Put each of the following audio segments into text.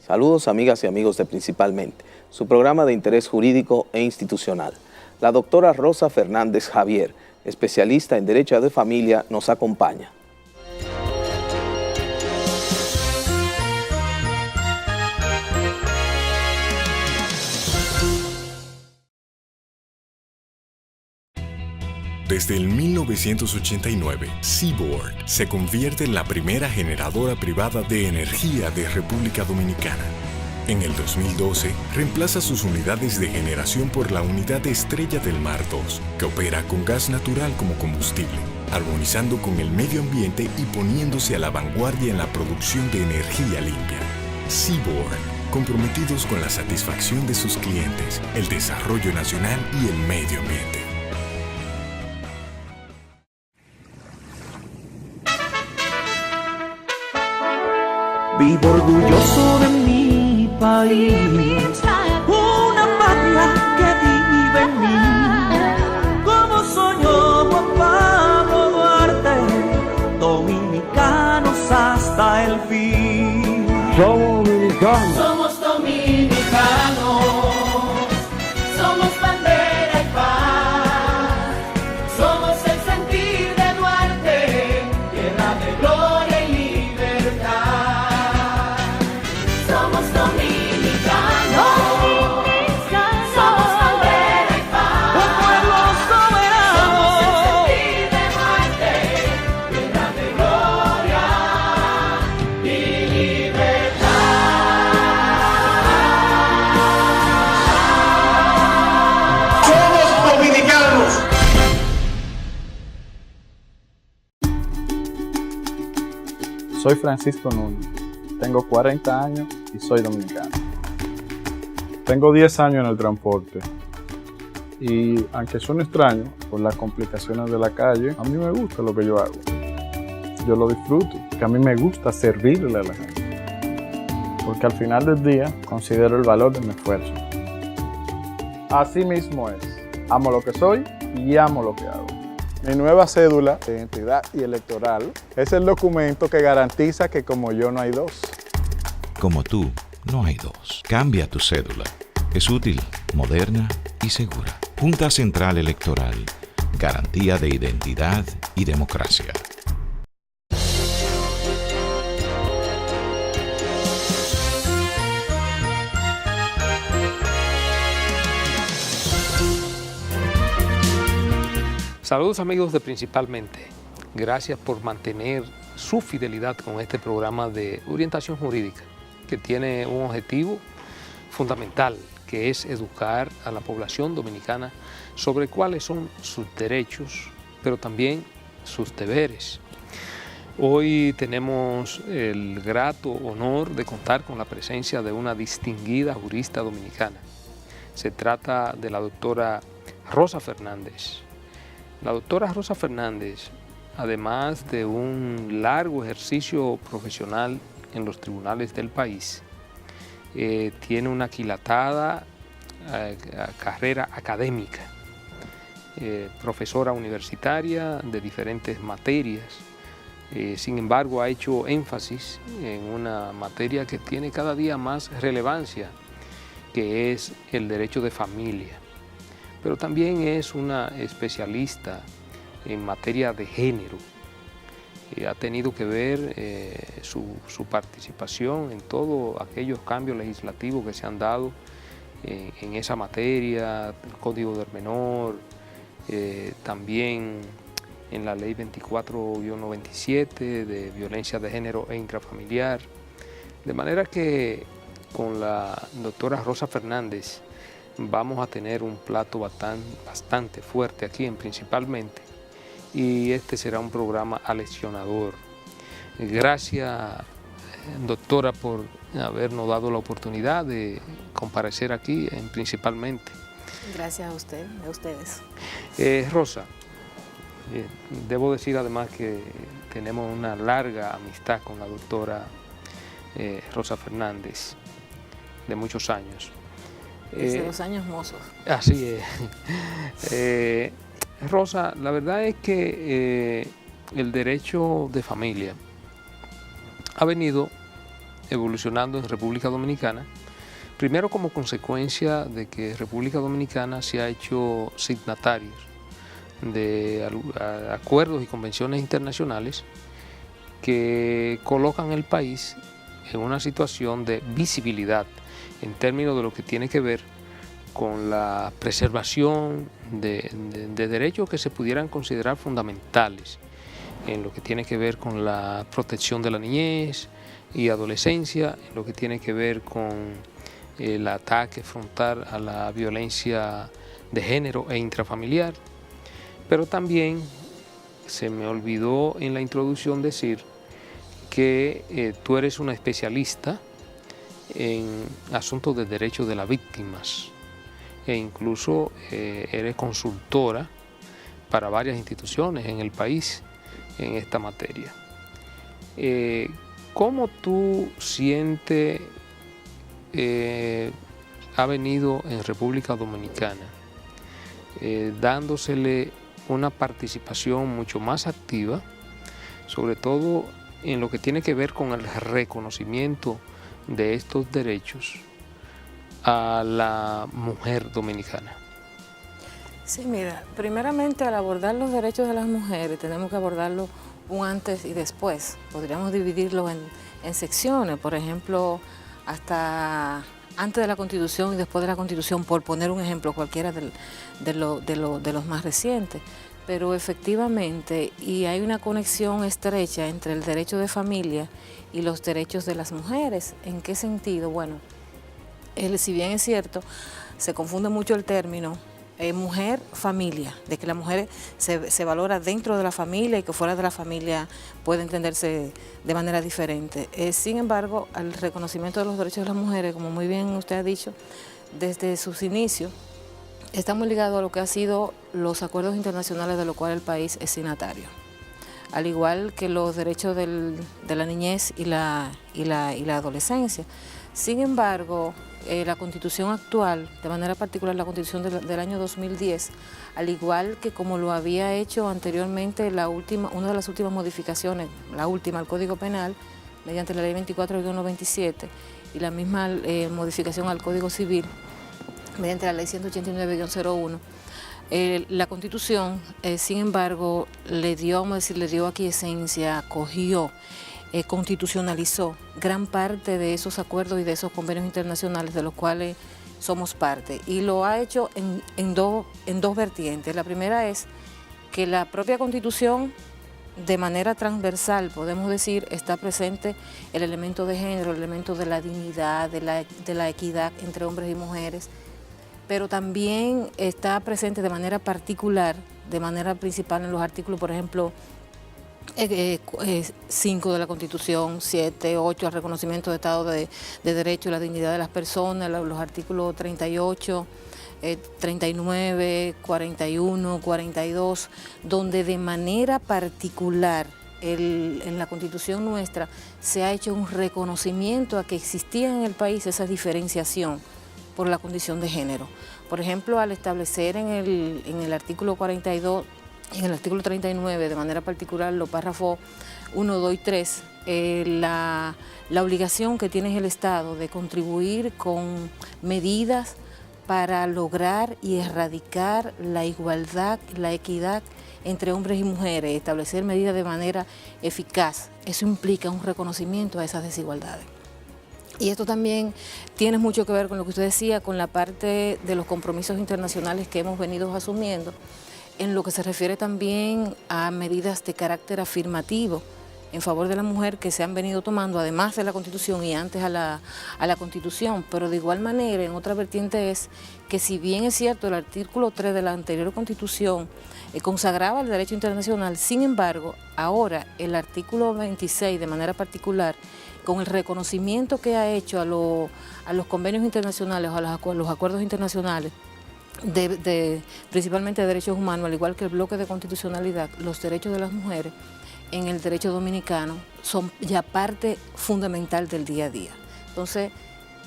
Saludos amigas y amigos de Principalmente, su programa de interés jurídico e institucional. La doctora Rosa Fernández Javier, especialista en Derecho de Familia, nos acompaña. Desde el 1989, Seaboard se convierte en la primera generadora privada de energía de República Dominicana. En el 2012, reemplaza sus unidades de generación por la unidad Estrella del Mar 2, que opera con gas natural como combustible, armonizando con el medio ambiente y poniéndose a la vanguardia en la producción de energía limpia. Seaboard, comprometidos con la satisfacción de sus clientes, el desarrollo nacional y el medio ambiente. Vivo orgulloso de mi país, una patria que vive en mí, como soñó Juan Pablo Duarte, dominicanos hasta el fin. Somos dominicanos. Somos dominicanos, somos bandera y paz, somos el sentir de Duarte, tierra de gloria y libertad. Somos dominicanos, somos bandera y paz, Un pueblo soberano, somos el sentir de Duarte, tierra de gloria y libertad. Soy Francisco Núñez, tengo 40 años y soy dominicano. Tengo 10 años en el transporte y, aunque suene extraño por las complicaciones de la calle, a mí me gusta lo que yo hago. Yo lo disfruto, que a mí me gusta servirle a la gente, porque al final del día considero el valor de mi esfuerzo. Así mismo es, amo lo que soy y amo lo que hago. Mi nueva cédula de identidad y electoral es el documento que garantiza que como yo no hay dos. Como tú, no hay dos. Cambia tu cédula. Es útil, moderna y segura. Junta Central Electoral. Garantía de identidad y democracia. Saludos amigos de Principalmente. Gracias por mantener su fidelidad con este programa de orientación jurídica que tiene un objetivo fundamental, que es educar a la población dominicana sobre cuáles son sus derechos, pero también sus deberes. Hoy tenemos el grato honor de contar con la presencia de una distinguida jurista dominicana. Se trata de la doctora Rosa Fernández. La doctora Rosa Fernández, además de un largo ejercicio profesional en los tribunales del país, tiene una aquilatada carrera académica, profesora universitaria de diferentes materias. Sin embargo, ha hecho énfasis en una materia que tiene cada día más relevancia, que es el derecho de familia. Pero también es una especialista en materia de género. Ha tenido que ver su participación en todos aquellos cambios legislativos que se han dado en esa materia, el Código del Menor, también en la Ley 24-97 de violencia de género e intrafamiliar. De manera que con la doctora Rosa Fernández vamos a tener un plato bastante fuerte aquí Principalmente, y este será un programa aleccionador. Gracias, doctora, por habernos dado la oportunidad de comparecer aquí Principalmente. Gracias a usted, a ustedes. Rosa, debo decir además que tenemos una larga amistad con la doctora Rosa Fernández, de muchos años. Desde los años mozos. Así es. Rosa, la verdad es que el derecho de familia ha venido evolucionando en República Dominicana, primero como consecuencia de que República Dominicana se ha hecho signatarios de acuerdos y convenciones internacionales que colocan el país en una situación de visibilidad en términos de lo que tiene que ver con la preservación de derechos que se pudieran considerar fundamentales en lo que tiene que ver con la protección de la niñez y adolescencia, en lo que tiene que ver con el ataque frontal a la violencia de género e intrafamiliar. Pero también se me olvidó en la introducción decir que tú eres una especialista en asuntos de derechos de las víctimas e incluso eres consultora para varias instituciones en el país en esta materia. ¿Cómo tú sientes ha venido en República Dominicana dándosele una participación mucho más activa, sobre todo en lo que tiene que ver con el reconocimiento de estos derechos a la mujer dominicana? Sí, mira, primeramente al abordar los derechos de las mujeres tenemos que abordarlo un antes y después. Podríamos dividirlo en secciones, por ejemplo, hasta antes de la Constitución y después de la Constitución, por poner un ejemplo cualquiera de los más recientes. Pero efectivamente, y hay una conexión estrecha entre el derecho de familia y los derechos de las mujeres. ¿En qué sentido? Bueno, si bien es cierto, se confunde mucho el término mujer-familia, de que la mujer se valora dentro de la familia y que fuera de la familia puede entenderse de manera diferente. Sin embargo, el reconocimiento de los derechos de las mujeres, como muy bien usted ha dicho, desde sus inicios, está muy ligado a lo que han sido los acuerdos internacionales de los cuales el país es signatario. Al igual que los derechos de la niñez y la adolescencia. Sin embargo, la Constitución actual, de manera particular la Constitución del año 2010, al igual que como lo había hecho anteriormente una de las últimas modificaciones, la última al Código Penal, mediante la Ley 24-97, y la misma modificación al Código Civil, mediante la Ley 189-01, la Constitución, sin embargo, le dio aquiescencia, acogió, constitucionalizó gran parte de esos acuerdos y de esos convenios internacionales de los cuales somos parte. Y lo ha hecho en dos vertientes. La primera es que la propia Constitución, de manera transversal, podemos decir, está presente el elemento de género, el elemento de la dignidad, de la equidad entre hombres y mujeres, pero también está presente de manera particular, de manera principal en los artículos, por ejemplo, 5 de la Constitución, 7, 8, al reconocimiento de Estado de Derecho y la dignidad de las personas, los artículos 38, 39, 41, 42, donde de manera particular en la Constitución nuestra se ha hecho un reconocimiento a que existía en el país esa diferenciación por la condición de género. Por ejemplo, al establecer en el artículo 42, en el artículo 39, de manera particular, los párrafos 1, 2 y 3, la obligación que tiene el Estado de contribuir con medidas para lograr y erradicar la igualdad, la equidad entre hombres y mujeres, establecer medidas de manera eficaz. Eso implica un reconocimiento a esas desigualdades. Y esto también tiene mucho que ver con lo que usted decía, con la parte de los compromisos internacionales que hemos venido asumiendo, en lo que se refiere también a medidas de carácter afirmativo en favor de la mujer que se han venido tomando, además de la Constitución y antes a la Constitución, pero de igual manera, en otra vertiente es que si bien es cierto el artículo 3 de la anterior Constitución consagraba el derecho internacional, sin embargo, ahora el artículo 26 de manera particular, con el reconocimiento que ha hecho a los convenios internacionales, a los acuerdos internacionales, principalmente de derechos humanos, al igual que el bloque de constitucionalidad, los derechos de las mujeres en el derecho dominicano son ya parte fundamental del día a día. Entonces,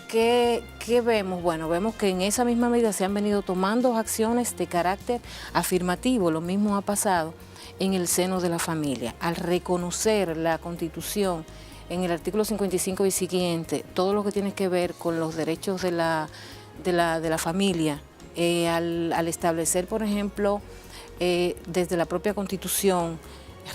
¿qué vemos? Bueno, vemos que en esa misma medida se han venido tomando acciones de carácter afirmativo. Lo mismo ha pasado en el seno de la familia. Al reconocer la Constitución en el artículo 55 y siguiente, todo lo que tiene que ver con los derechos de la familia, al establecer, por ejemplo, desde la propia Constitución,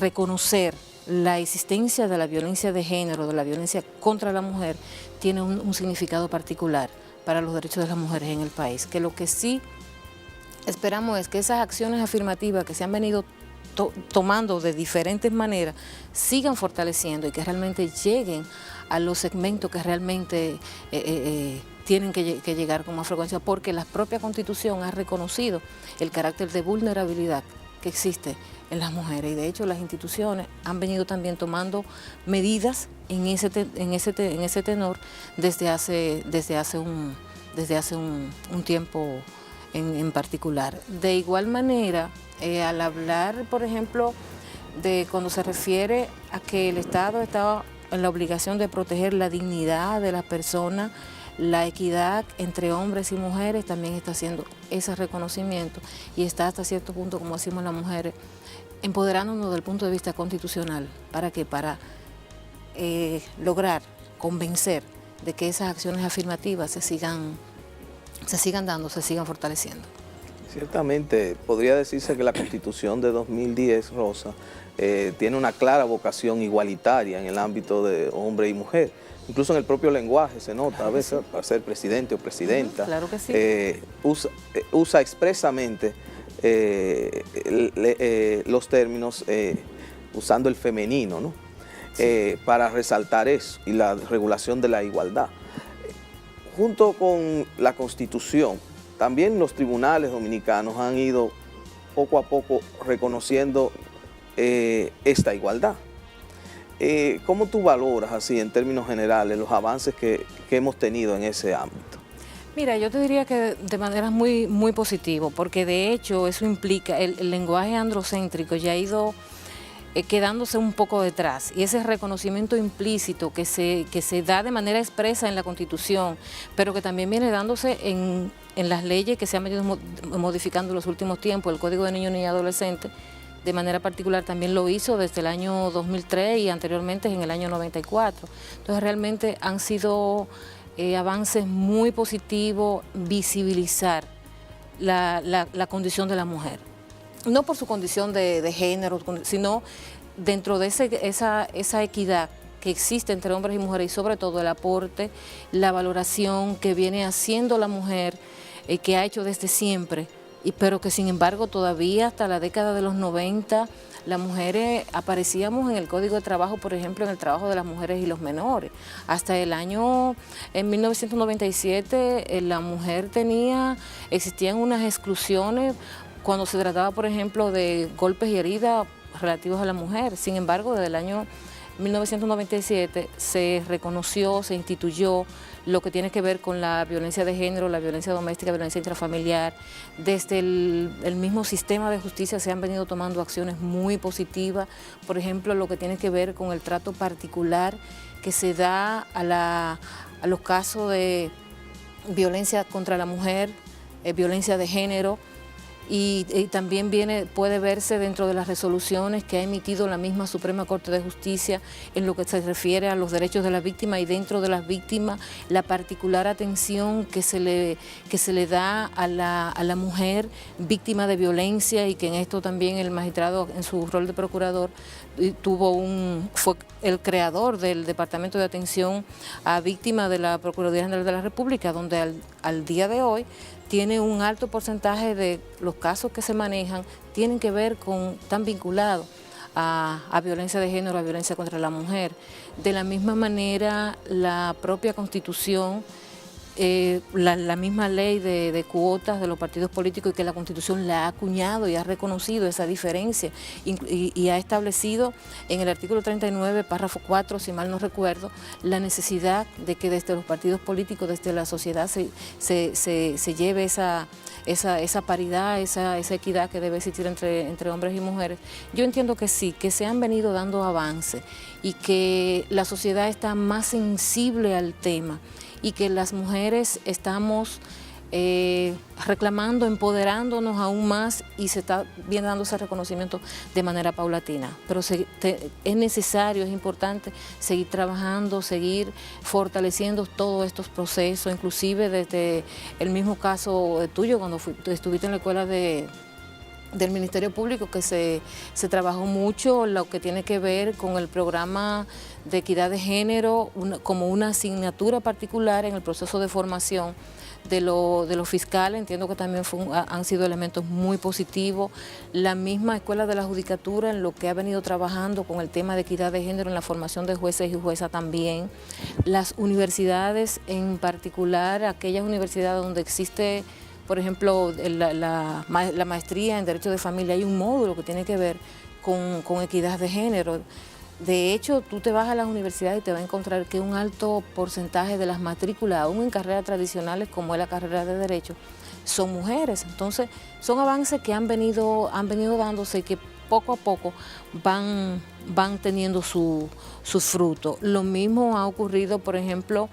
reconocer la existencia de la violencia de género, de la violencia contra la mujer, tiene un significado particular para los derechos de las mujeres en el país. Que lo que sí esperamos es que esas acciones afirmativas que se han venido tomando de diferentes maneras sigan fortaleciendo y que realmente lleguen a los segmentos que realmente tienen que llegar con más frecuencia, porque la propia Constitución ha reconocido el carácter de vulnerabilidad que existe en las mujeres, y de hecho las instituciones han venido también tomando medidas en ese tenor desde hace un tiempo en particular. De igual manera, al hablar, por ejemplo, de cuando se refiere a que el Estado está en la obligación de proteger la dignidad de las personas, la equidad entre hombres y mujeres, también está haciendo ese reconocimiento y está hasta cierto punto, como decimos las mujeres, empoderándonos desde el punto de vista constitucional. ¿Para qué? Para lograr convencer de que esas acciones afirmativas se sigan dando, se sigan fortaleciendo. Ciertamente, podría decirse que la Constitución de 2010, Rosa, tiene una clara vocación igualitaria en el ámbito de hombre y mujer. Incluso en el propio lenguaje se nota, claro, a veces, sí, para ser presidente o presidenta, claro que sí. Usa expresamente los términos usando el femenino, ¿no? Sí. Para resaltar eso y la regulación de la igualdad. Junto con la Constitución, también los tribunales dominicanos han ido poco a poco reconociendo esta igualdad. ¿Cómo tú valoras así en términos generales los avances que hemos tenido en ese ámbito? Mira, yo te diría que de manera muy, muy positiva, porque de hecho eso implica, el lenguaje androcéntrico ya ha ido quedándose un poco detrás, y ese reconocimiento implícito que se da de manera expresa en la Constitución, pero que también viene dándose en las leyes que se han venido modificando en los últimos tiempos. El Código de Niños, Niñas y Adolescentes, de manera particular, también lo hizo desde el año 2003 y anteriormente en el año 94. Entonces realmente han sido avances muy positivos, visibilizar la condición de la mujer. No por su condición de género, sino dentro de esa equidad que existe entre hombres y mujeres, y sobre todo el aporte, la valoración que viene haciendo la mujer, que ha hecho desde siempre, pero que sin embargo todavía hasta la década de los 90 las mujeres aparecíamos en el Código de Trabajo, por ejemplo, en el trabajo de las mujeres y los menores. Hasta en 1997 la mujer existían unas exclusiones cuando se trataba, por ejemplo, de golpes y heridas relativos a la mujer. Sin embargo, desde el año 1997 se reconoció, se instituyó lo que tiene que ver con la violencia de género, la violencia doméstica, la violencia intrafamiliar. Desde el mismo sistema de justicia se han venido tomando acciones muy positivas, por ejemplo, lo que tiene que ver con el trato particular que se da a los casos de violencia contra la mujer, violencia de género. Y también puede verse dentro de las resoluciones que ha emitido la misma Suprema Corte de Justicia en lo que se refiere a los derechos de las víctimas, y dentro de las víctimas la particular atención que se le da a la mujer víctima de violencia, y que en esto también el magistrado, en su rol de procurador, fue el creador del Departamento de Atención a Víctimas de la Procuraduría General de la República, donde al día de hoy tiene un alto porcentaje de los casos que se manejan, tienen que ver están vinculados a violencia de género, a violencia contra la mujer. De la misma manera, la propia Constitución, la misma ley de cuotas de los partidos políticos, y que la Constitución la ha acuñado y ha reconocido esa diferencia y ha establecido en el artículo 39, párrafo 4, si mal no recuerdo, la necesidad de que desde los partidos políticos, desde la sociedad, se lleve esa paridad, esa equidad que debe existir entre hombres y mujeres. Yo entiendo que sí, que se han venido dando avances y que la sociedad está más sensible al tema, y que las mujeres estamos reclamando, empoderándonos aún más y se está bien dando ese reconocimiento de manera paulatina. Pero es necesario, es importante seguir trabajando, seguir fortaleciendo todos estos procesos, inclusive desde el mismo caso tuyo cuando estuviste en la escuela del Ministerio Público, que se trabajó mucho lo que tiene que ver con el programa de equidad de género como una asignatura particular en el proceso de formación de los fiscales. Entiendo que también han sido elementos muy positivos. La misma Escuela de la Judicatura en lo que ha venido trabajando con el tema de equidad de género en la formación de jueces y juezas también. Las universidades en particular, aquellas universidades donde existe, por ejemplo, la maestría en Derecho de Familia, hay un módulo que tiene que ver con equidad de género. De hecho, tú te vas a las universidades y te vas a encontrar que un alto porcentaje de las matrículas, aún en carreras tradicionales como es la carrera de Derecho, son mujeres. Entonces, son avances que han venido dándose y que poco a poco van teniendo sus frutos. Lo mismo ha ocurrido, por ejemplo,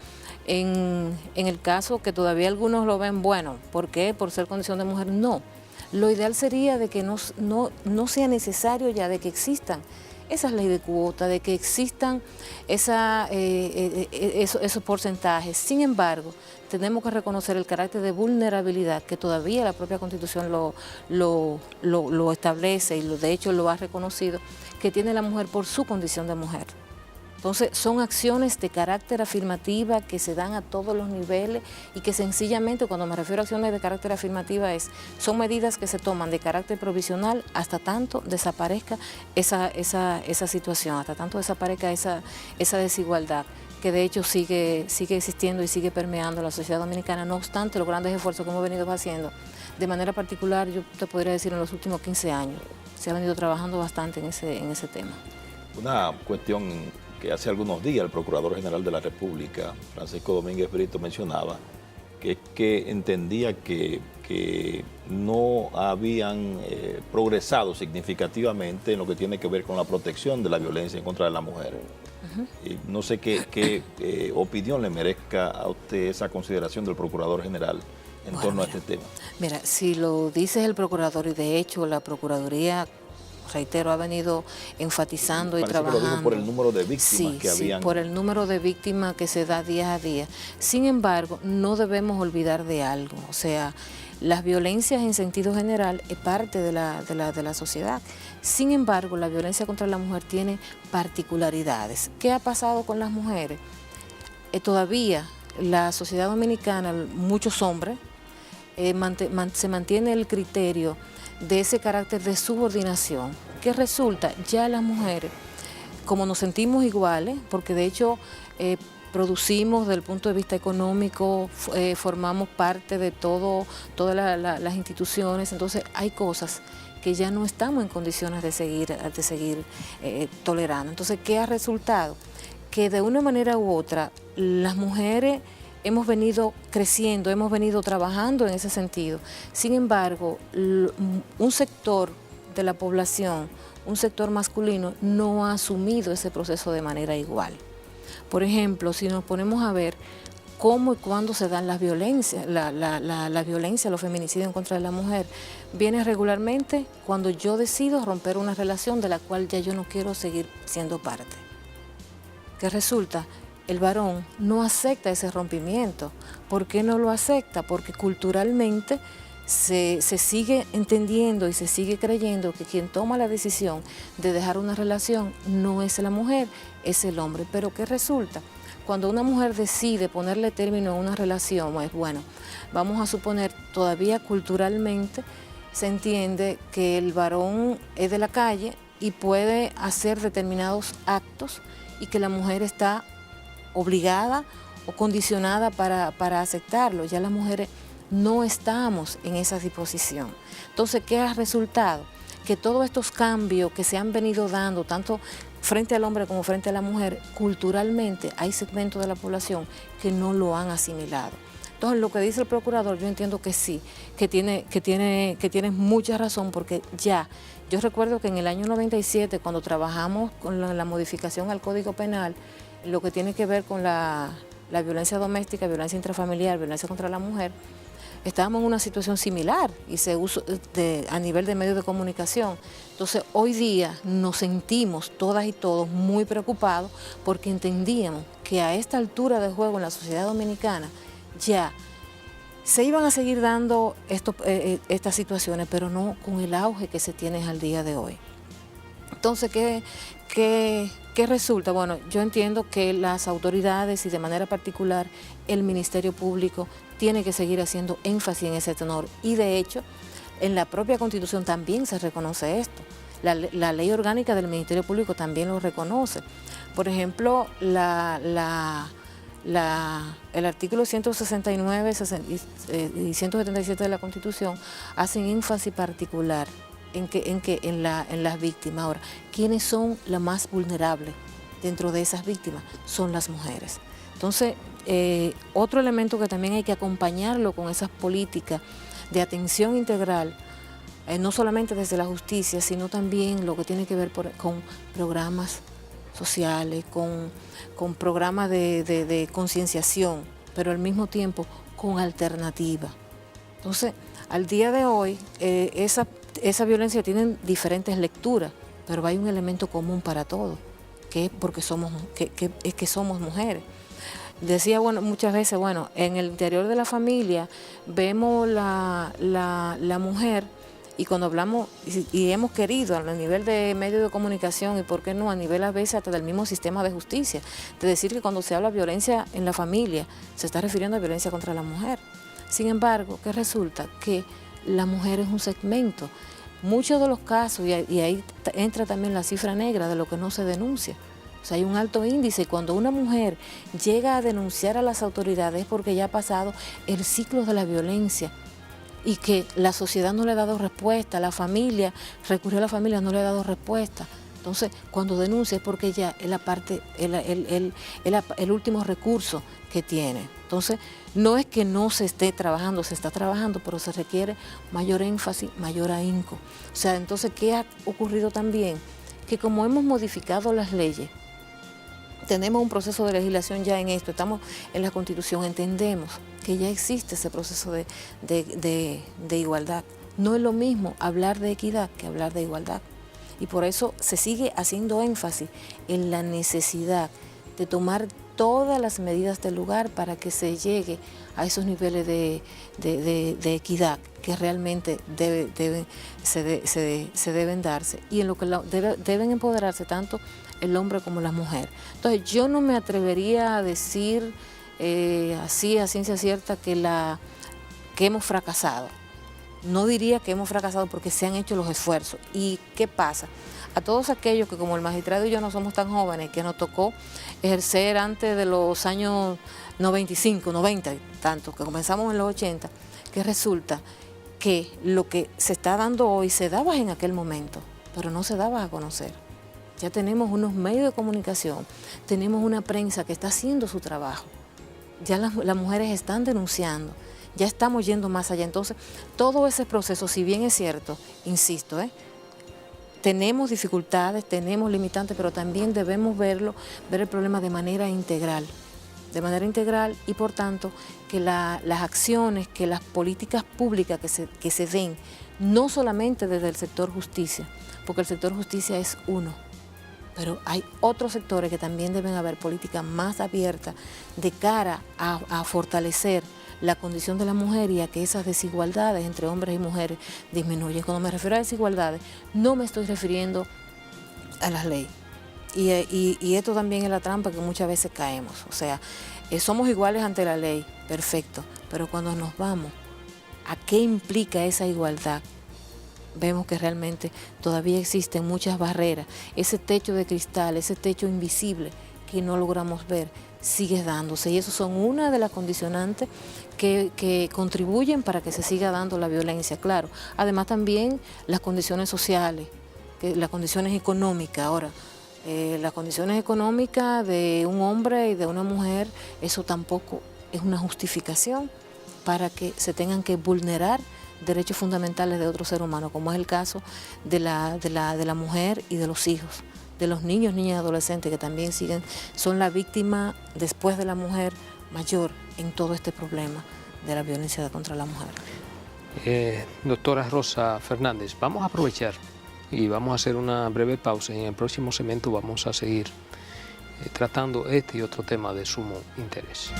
en el caso que todavía algunos lo ven, bueno, ¿por qué? ¿Por ser condición de mujer? No. Lo ideal sería de que no sea necesario ya de que existan esas leyes de cuota, de que existan esos porcentajes. Sin embargo, tenemos que reconocer el carácter de vulnerabilidad que todavía la propia Constitución lo establece y de hecho lo ha reconocido, que tiene la mujer por su condición de mujer. Entonces, son acciones de carácter afirmativa que se dan a todos los niveles y que sencillamente, cuando me refiero a acciones de carácter afirmativa, son medidas que se toman de carácter provisional hasta tanto desaparezca esa situación, hasta tanto desaparezca esa desigualdad que de hecho sigue existiendo y sigue permeando la sociedad dominicana. No obstante, los grandes esfuerzos que hemos venido haciendo, de manera particular, yo te podría decir en los últimos 15 años, se ha venido trabajando bastante en ese tema. Una cuestión que hace algunos días el Procurador General de la República, Francisco Domínguez Brito, mencionaba, que entendía que no habían progresado significativamente en lo que tiene que ver con la protección de la violencia en contra de la mujer. Y no sé qué opinión le merezca a usted esa consideración del Procurador General en torno a este tema. Mira, si lo dice el Procurador, y de hecho la Procuraduría, reitero, ha venido enfatizando y trabajando. Que lo dijo por el número de víctimas que habían. Sí, por el número de víctimas que se da día a día. Sin embargo, no debemos olvidar de algo. O sea, las violencias en sentido general es parte de la sociedad. Sin embargo, la violencia contra la mujer tiene particularidades. ¿Qué ha pasado con las mujeres? Todavía la sociedad dominicana, muchos hombres, se mantiene el criterio de ese carácter de subordinación, que resulta ya las mujeres, como nos sentimos iguales, porque de hecho producimos desde el punto de vista económico, formamos parte de todas las instituciones, entonces hay cosas que ya no estamos en condiciones de seguir tolerando. Entonces, ¿qué ha resultado? Que de una manera u otra las mujeres hemos venido creciendo, hemos venido trabajando en ese sentido. Sin embargo, un sector de la población, un sector masculino, no ha asumido ese proceso de manera igual. Por ejemplo, si nos ponemos a ver cómo y cuándo se dan las violencias, la violencia, los feminicidios en contra de la mujer, viene regularmente cuando yo decido romper una relación de la cual ya yo no quiero seguir siendo parte. ¿Qué resulta? El varón no acepta ese rompimiento. ¿Por qué no lo acepta? Porque culturalmente se sigue entendiendo y se sigue creyendo que quien toma la decisión de dejar una relación no es la mujer, es el hombre. Pero ¿qué resulta? Cuando una mujer decide ponerle término a una relación, pues bueno, vamos a suponer, todavía culturalmente se entiende que el varón es de la calle y puede hacer determinados actos y que la mujer está obligada o condicionada para aceptarlo. Ya las mujeres no estamos en esa disposición. Entonces, ¿qué ha resultado? Que todos estos cambios que se han venido dando, tanto frente al hombre como frente a la mujer, culturalmente hay segmentos de la población que no lo han asimilado. Entonces, lo que dice el procurador, yo entiendo que sí, que tiene mucha razón, porque ya, yo recuerdo que en el año 97, cuando trabajamos con la modificación al Código Penal, lo que tiene que ver con la violencia doméstica, violencia intrafamiliar, violencia contra la mujer, estábamos en una situación similar y se usa a nivel de medios de comunicación. Entonces, hoy día nos sentimos todas y todos muy preocupados porque entendíamos que a esta altura de juego en la sociedad dominicana ya se iban a seguir dando estas situaciones, pero no con el auge que se tiene al día de hoy. Entonces, ¿qué resulta? Bueno, yo entiendo que las autoridades y de manera particular el Ministerio Público tiene que seguir haciendo énfasis en ese tenor y de hecho en la propia Constitución también se reconoce esto. La ley orgánica del Ministerio Público también lo reconoce. Por ejemplo, el artículo 169 y 177 de la Constitución hacen énfasis particular en las víctimas. Ahora, ¿quiénes son las más vulnerables dentro de esas víctimas? Son las mujeres. Entonces, otro elemento que también hay que acompañarlo con esas políticas de atención integral, no solamente desde la justicia, sino también lo que tiene que ver con programas sociales, con programas de concienciación, pero al mismo tiempo con alternativas. Entonces, al día de hoy, esa violencia tiene diferentes lecturas, pero hay un elemento común para todos, que es porque somos mujeres. Decía, bueno, muchas veces, bueno, en el interior de la familia vemos la mujer y cuando hablamos y hemos querido a nivel de medios de comunicación y por qué no a nivel a veces hasta del mismo sistema de justicia, de decir que cuando se habla de violencia en la familia se está refiriendo a violencia contra la mujer. Sin embargo, ¿qué resulta? Que la mujer es un segmento. Muchos de los casos, y ahí entra también la cifra negra de lo que no se denuncia. O sea, hay un alto índice y cuando una mujer llega a denunciar a las autoridades es porque ya ha pasado el ciclo de la violencia y que la sociedad no le ha dado respuesta, la familia, recurrió a la familia, no le ha dado respuesta. Entonces, cuando denuncia es porque ya es la parte, el último recurso que tiene. Entonces, no es que no se esté trabajando, se está trabajando, pero se requiere mayor énfasis, mayor ahínco. O sea, entonces, ¿qué ha ocurrido también? Que como hemos modificado las leyes, tenemos un proceso de legislación ya en esto, estamos en la Constitución, entendemos que ya existe ese proceso de igualdad. No es lo mismo hablar de equidad que hablar de igualdad. Y por eso se sigue haciendo énfasis en la necesidad de tomar todas las medidas del lugar para que se llegue a esos niveles de equidad que realmente se deben darse y en lo que deben empoderarse tanto el hombre como la mujer. Entonces yo no me atrevería a decir así a ciencia cierta que hemos fracasado. No diría que hemos fracasado porque se han hecho los esfuerzos. ¿Y qué pasa? A todos aquellos que como el magistrado y yo no somos tan jóvenes, que nos tocó ejercer antes de los años 95, 90, tanto, que comenzamos en los 80, que resulta que lo que se está dando hoy se daba en aquel momento, pero no se daba a conocer. Ya tenemos unos medios de comunicación, tenemos una prensa que está haciendo su trabajo. Ya las mujeres están denunciando, ya estamos yendo más allá. Entonces, todo ese proceso, si bien es cierto, insisto, tenemos dificultades, tenemos limitantes, pero también debemos ver el problema de manera integral y por tanto que las acciones, que las políticas públicas que se den, no solamente desde el sector justicia, porque el sector justicia es uno, pero hay otros sectores que también deben haber políticas más abiertas de cara a fortalecer la condición de la mujer y a que esas desigualdades entre hombres y mujeres disminuyan. Cuando me refiero a desigualdades, no me estoy refiriendo a las leyes. Y esto también es la trampa que muchas veces caemos. O sea, somos iguales ante la ley, perfecto, pero cuando nos vamos a qué implica esa igualdad, vemos que realmente todavía existen muchas barreras. Ese techo de cristal, ese techo invisible que no logramos ver, sigue dándose. Y eso son una de las condicionantes que contribuyen para que se siga dando la violencia, claro. Además también las condiciones sociales, las condiciones económicas. Ahora, las condiciones económicas de un hombre y de una mujer, eso tampoco es una justificación para que se tengan que vulnerar derechos fundamentales de otro ser humano, como es el caso de la mujer y de los hijos, de los niños, niñas y adolescentes que también son la víctima después de la mujer mayor en todo este problema de la violencia contra la mujer. Doctora Rosa Fernández, vamos a aprovechar y vamos a hacer una breve pausa y en el próximo segmento vamos a seguir tratando este y otro tema de sumo interés.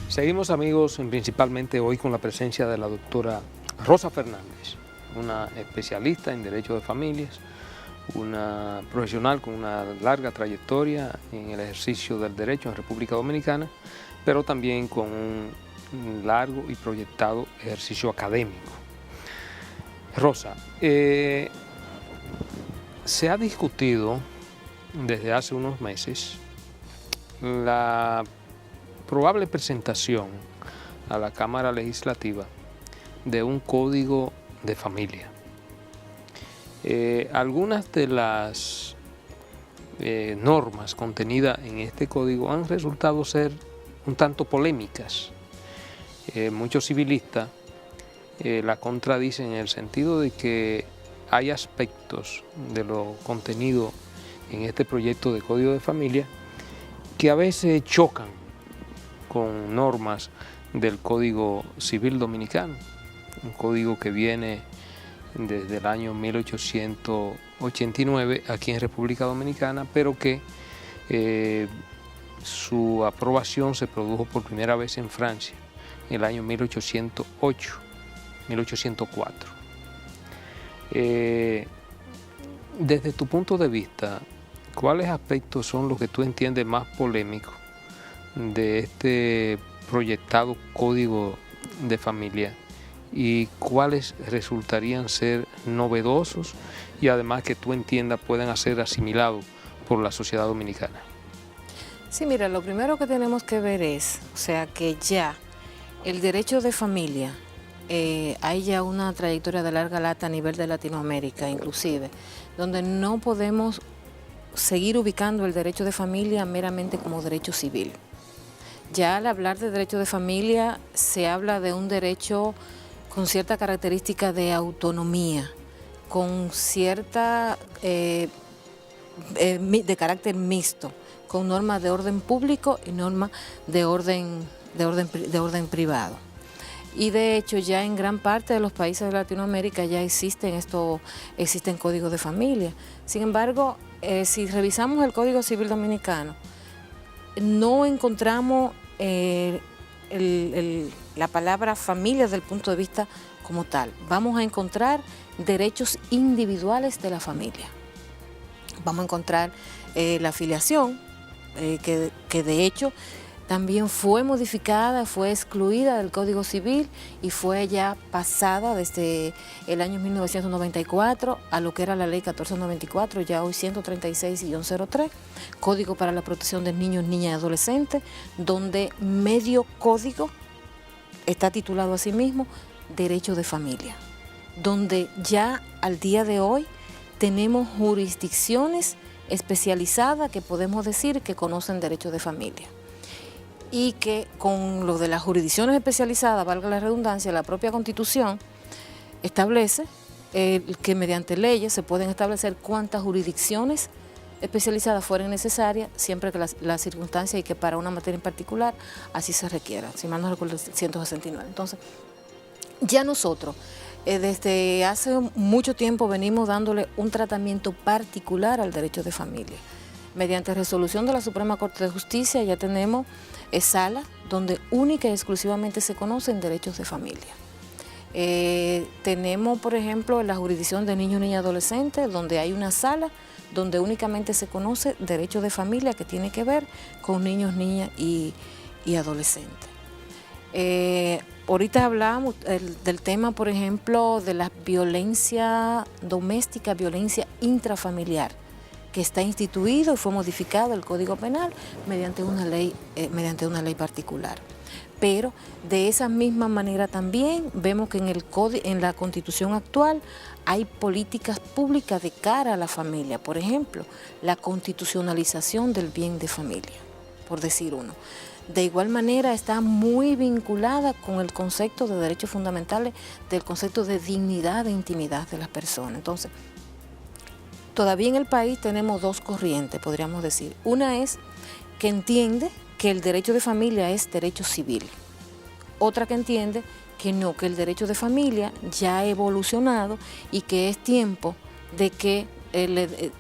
Seguimos, amigos, principalmente hoy con la presencia de la doctora Rosa Fernández, una especialista en Derecho de Familias, una profesional con una larga trayectoria en el ejercicio del derecho en República Dominicana, pero también con un largo y proyectado ejercicio académico. Rosa, se ha discutido desde hace unos meses la probable presentación a la Cámara Legislativa de un código de familia. Algunas de las normas contenidas en este código han resultado ser un tanto polémicas. Muchos civilistas la contradicen en el sentido de que hay aspectos de lo contenido en este proyecto de código de familia que a veces chocan con normas del Código Civil Dominicano, un código que viene desde el año 1889 aquí en República Dominicana, pero que su aprobación se produjo por primera vez en Francia en el año 1804. Desde tu punto de vista, ¿cuáles aspectos son los que tú entiendes más polémicos de este proyectado código de familia y cuáles resultarían ser novedosos y además que tú entiendas puedan ser asimilados por la sociedad dominicana? Sí, mira, lo primero que tenemos que ver es, o sea, que ya el derecho de familia, hay ya una trayectoria de larga data a nivel de Latinoamérica inclusive, donde no podemos seguir ubicando el derecho de familia meramente como derecho civil. Ya al hablar de derecho de familia se habla de un derecho con cierta característica de autonomía, con cierta de carácter mixto, con normas de orden público y normas de orden privado. Y de hecho ya en gran parte de los países de Latinoamérica ya existen códigos de familia. Sin embargo, si revisamos el Código Civil Dominicano, no encontramos la palabra familia desde el punto de vista como tal. Vamos a encontrar derechos individuales de la familia. Vamos a encontrar la filiación, que de hecho también fue modificada, fue excluida del Código Civil y fue ya pasada desde el año 1994 a lo que era la Ley 1494, ya hoy 136-03, Código para la Protección de Niños, Niñas y Adolescentes, donde medio código está titulado a sí mismo Derecho de Familia, donde ya al día de hoy tenemos jurisdicciones especializadas que podemos decir que conocen derecho de familia. Y que con lo de las jurisdicciones especializadas, valga la redundancia, la propia Constitución establece que mediante leyes se pueden establecer cuántas jurisdicciones especializadas fueren necesarias, siempre que la circunstancia y que para una materia en particular así se requiera, si mal no recuerdo, 169. Entonces, ya nosotros, desde hace mucho tiempo venimos dándole un tratamiento particular al derecho de familia. Mediante resolución de la Suprema Corte de Justicia ya tenemos salas donde única y exclusivamente se conocen derechos de familia. Tenemos, por ejemplo, en la jurisdicción de niños, niñas y adolescentes, donde hay una sala donde únicamente se conoce derecho de familia que tiene que ver con niños, niñas y adolescentes. Ahorita hablamos del tema, por ejemplo, de la violencia doméstica, violencia intrafamiliar, que está instituido y fue modificado el Código Penal mediante una ley particular. Pero de esa misma manera también vemos que en la Constitución actual hay políticas públicas de cara a la familia. Por ejemplo, la constitucionalización del bien de familia, por decir uno. De igual manera está muy vinculada con el concepto de derechos fundamentales, del concepto de dignidad e intimidad de las personas. Entonces, todavía en el país tenemos dos corrientes, podríamos decir. Una es que entiende que el derecho de familia es derecho civil. Otra que entiende que no, que el derecho de familia ya ha evolucionado y que es tiempo de que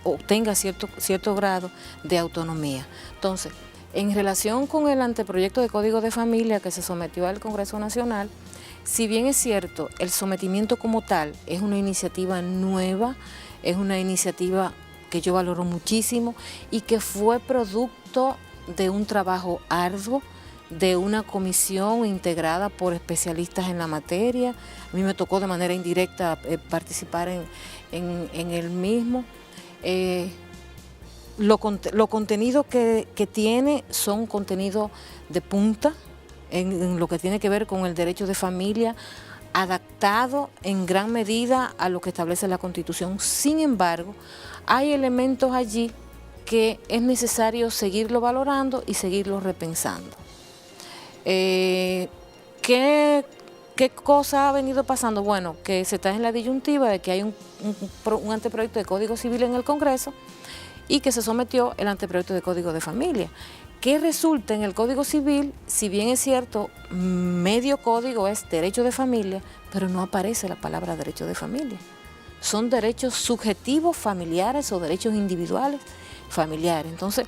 obtenga cierto grado de autonomía. Entonces, en relación con el anteproyecto de Código de Familia que se sometió al Congreso Nacional, si bien es cierto, el sometimiento como tal es una iniciativa nueva, es una iniciativa que yo valoro muchísimo y que fue producto de un trabajo arduo, de una comisión integrada por especialistas en la materia. A mí me tocó de manera indirecta participar en el mismo. Lo contenido que tiene son contenidos de punta en lo que tiene que ver con el derecho de familia, adaptado en gran medida a lo que establece la Constitución. Sin embargo, hay elementos allí que es necesario seguirlo valorando y seguirlo repensando. ¿Qué cosa ha venido pasando? Bueno, que se está en la disyuntiva de que hay un anteproyecto de Código Civil en el Congreso y que se sometió el anteproyecto de Código de Familia. ¿Qué resulta en el Código Civil? Si bien es cierto, medio código es derecho de familia, pero no aparece la palabra derecho de familia. Son derechos subjetivos familiares o derechos individuales familiares. Entonces,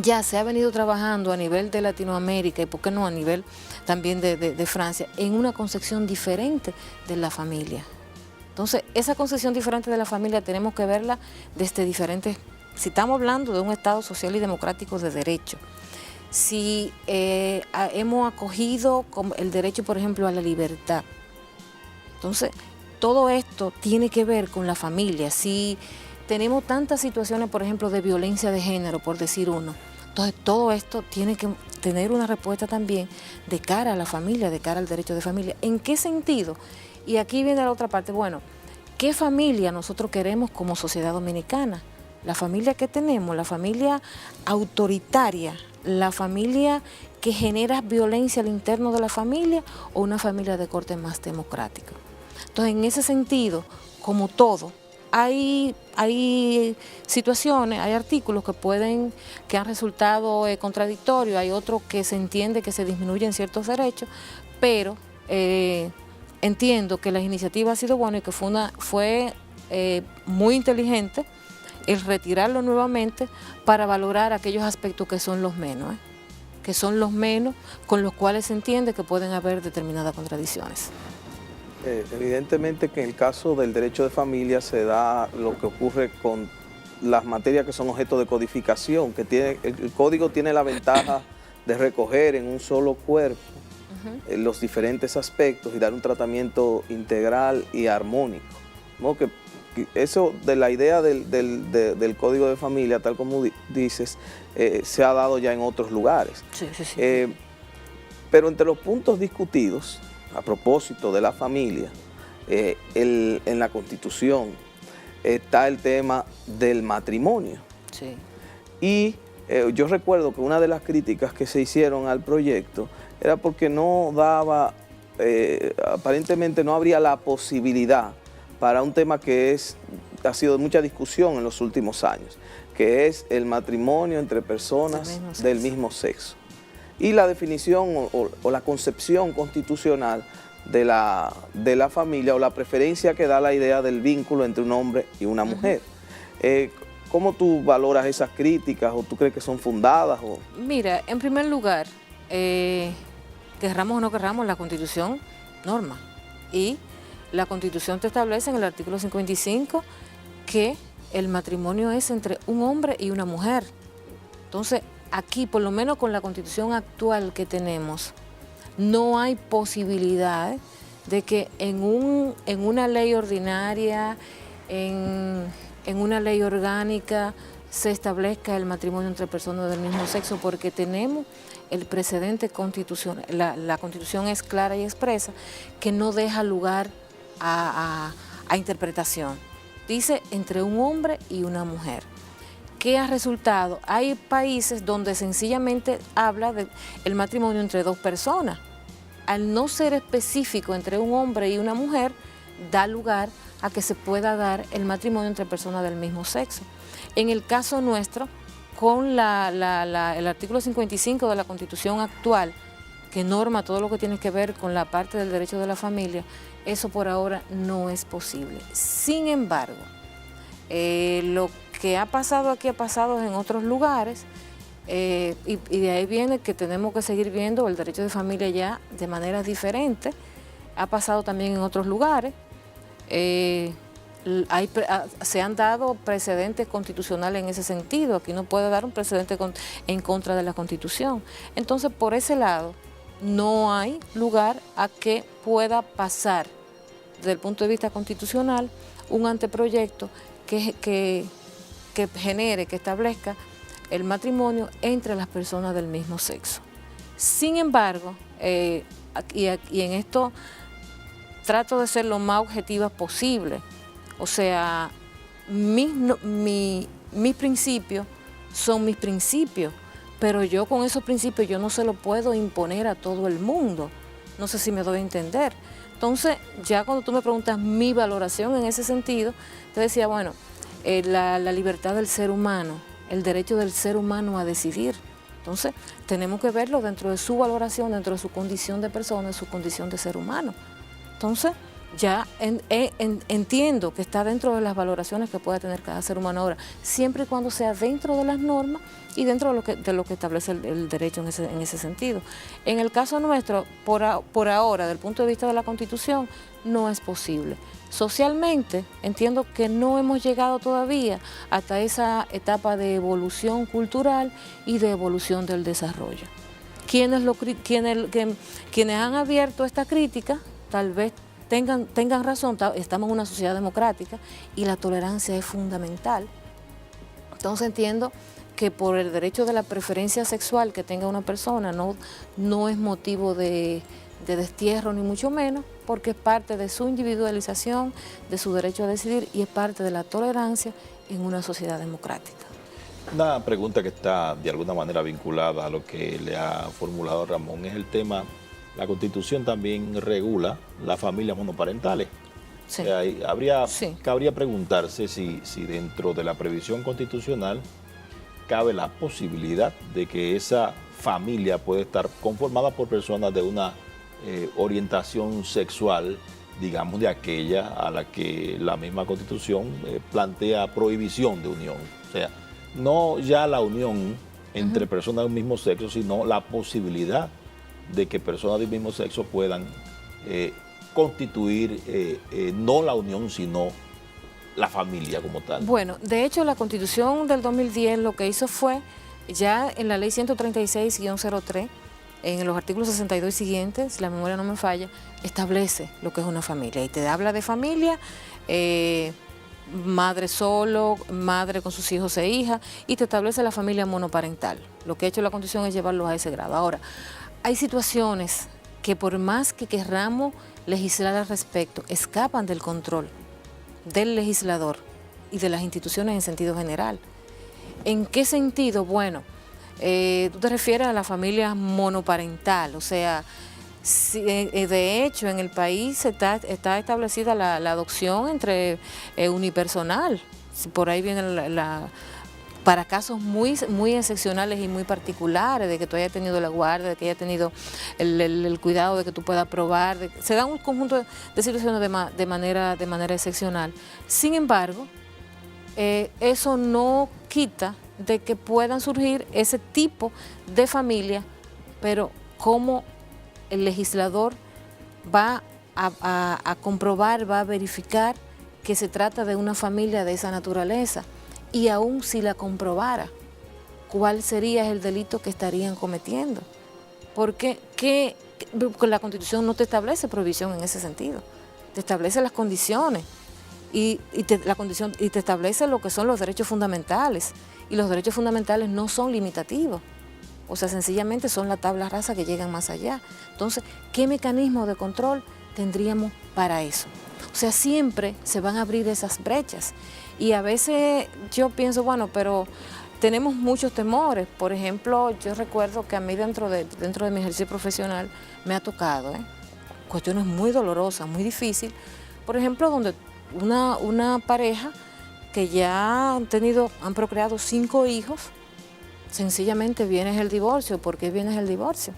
ya se ha venido trabajando a nivel de Latinoamérica y, ¿por qué no, a nivel también de Francia, en una concepción diferente de la familia? Entonces, esa concepción diferente de la familia tenemos que verla desde diferentes. Si estamos hablando de un Estado social y democrático de derecho, si hemos acogido el derecho, por ejemplo, a la libertad, entonces todo esto tiene que ver con la familia. Si tenemos tantas situaciones, por ejemplo, de violencia de género, por decir uno, entonces todo esto tiene que tener una respuesta también de cara a la familia, de cara al derecho de familia. ¿En qué sentido? Y aquí viene la otra parte. Bueno, ¿qué familia nosotros queremos como sociedad dominicana? La familia que tenemos, la familia autoritaria, la familia que genera violencia al interno de la familia, o una familia de corte más democrático. Entonces, en ese sentido, como todo, hay situaciones, hay artículos que han resultado contradictorios, hay otros que se entiende que se disminuyen ciertos derechos, pero entiendo que la iniciativa ha sido buena y que fue muy inteligente el retirarlo nuevamente para valorar aquellos aspectos que son los menos, con los cuales se entiende que pueden haber determinadas contradicciones. Evidentemente que en el caso del derecho de familia se da lo que ocurre con las materias que son objeto de codificación, que el código tiene la ventaja de recoger en un solo cuerpo los diferentes aspectos y dar un tratamiento integral y armónico, ¿no? Que eso de la idea del código de familia, tal como dices, se ha dado ya en otros lugares. Sí. Pero entre los puntos discutidos, a propósito de la familia, en la Constitución está el tema del matrimonio. Sí. Y yo recuerdo que una de las críticas que se hicieron al proyecto era porque no daba, aparentemente no habría la posibilidad para un tema que ha sido de mucha discusión en los últimos años, que es el matrimonio entre personas del mismo sexo. Y la definición o la concepción constitucional de la familia, o la preferencia que da la idea del vínculo entre un hombre y una mujer. ¿Cómo tú valoras esas críticas, o tú crees que son fundadas? Mira, en primer lugar, querramos o no querramos, la Constitución norma. Y la Constitución te establece en el artículo 55 que el matrimonio es entre un hombre y una mujer. Entonces, aquí, por lo menos con la Constitución actual que tenemos, no hay posibilidad de que en una ley ordinaria, en una ley orgánica, se establezca el matrimonio entre personas del mismo sexo, porque tenemos el precedente constitucional. La Constitución es clara y expresa que no deja lugar a interpretación. Dice entre un hombre y una mujer. ¿Qué ha resultado? Hay países donde sencillamente habla del matrimonio entre dos personas. Al no ser específico entre un hombre y una mujer, da lugar a que se pueda dar el matrimonio entre personas del mismo sexo. En el caso nuestro, con el artículo 55 de la Constitución actual, que norma todo lo que tiene que ver con la parte del derecho de la familia, eso por ahora no es posible. Sin embargo, lo que ha pasado aquí ha pasado en otros lugares, y de ahí viene que tenemos que seguir viendo el derecho de familia ya de manera diferente. Ha pasado también en otros lugares. Se han dado precedentes constitucionales en ese sentido. Aquí no puede dar un precedente en contra de la Constitución. Entonces, por ese lado, no hay lugar a que pueda pasar, desde el punto de vista constitucional, un anteproyecto que genere, que establezca el matrimonio entre las personas del mismo sexo. Sin embargo, y en esto trato de ser lo más objetiva posible. O sea, mis principios son mis principios, pero yo con esos principios yo no se los puedo imponer a todo el mundo. No sé si me doy a entender. Entonces, ya cuando tú me preguntas mi valoración en ese sentido, te decía, bueno, la libertad del ser humano, el derecho del ser humano a decidir. Entonces, tenemos que verlo dentro de su valoración, dentro de su condición de persona, su condición de ser humano. Entonces, ya entiendo que está dentro de las valoraciones que puede tener cada ser humano ahora, siempre y cuando sea dentro de las normas y dentro de lo que establece el derecho en ese sentido. En el caso nuestro, por ahora, desde el punto de vista de la Constitución, no es posible. Socialmente, entiendo que no hemos llegado todavía hasta esa etapa de evolución cultural y de evolución del desarrollo. Quienes han abierto esta crítica, tal vez tengan razón. Estamos en una sociedad democrática y la tolerancia es fundamental. Entonces entiendo que por el derecho de la preferencia sexual que tenga una persona no es motivo de destierro ni mucho menos, porque es parte de su individualización, de su derecho a decidir y es parte de la tolerancia en una sociedad democrática. Una pregunta que está de alguna manera vinculada a lo que le ha formulado Ramón es el tema. La Constitución también regula las familias monoparentales. Sí. Cabría preguntarse si dentro de la previsión constitucional cabe la posibilidad de que esa familia puede estar conformada por personas de una orientación sexual, digamos, de aquella a la que la misma Constitución plantea prohibición de unión. O sea, no ya la unión entre personas del mismo sexo, sino la posibilidad de que personas del mismo sexo puedan constituir no la unión, sino la familia como tal. Bueno, de hecho la Constitución del 2010 lo que hizo fue, ya en la ley 136-03, en los artículos 62 y siguientes, si la memoria no me falla, establece lo que es una familia. Y te habla de familia, madre solo, madre con sus hijos e hijas, y te establece la familia monoparental. Lo que ha hecho la Constitución es llevarlos a ese grado. Ahora, hay situaciones que por más que querramos legislar al respecto, escapan del control del legislador y de las instituciones en sentido general. ¿En qué sentido? Bueno, tú te refieres a la familia monoparental, o sea, de hecho en el país está establecida la adopción entre unipersonal. Por ahí viene para casos muy excepcionales y muy particulares, de que tú hayas tenido la guardia, de que hayas tenido el cuidado de que tú puedas probar, se da un conjunto de situaciones de manera excepcional. Sin embargo, eso no quita de que puedan surgir ese tipo de familia, pero cómo el legislador va a comprobar, va a verificar que se trata de una familia de esa naturaleza. Y aún si la comprobara, ¿cuál sería el delito que estarían cometiendo? Porque la Constitución no te establece prohibición en ese sentido, te establece las condiciones. y te establece lo que son los derechos fundamentales. Y los derechos fundamentales no son limitativos. O sea, sencillamente son la tabla rasa que llegan más allá. Entonces, ¿qué mecanismo de control tendríamos para eso? O sea, siempre se van a abrir esas brechas. Y a veces yo pienso, bueno, pero tenemos muchos temores. Por ejemplo, yo recuerdo que a mí dentro de mi ejercicio profesional me ha tocado cuestiones muy dolorosas, muy difíciles. Por ejemplo, donde una pareja que ya han procreado 5 hijos, sencillamente viene el divorcio. ¿Por qué viene el divorcio?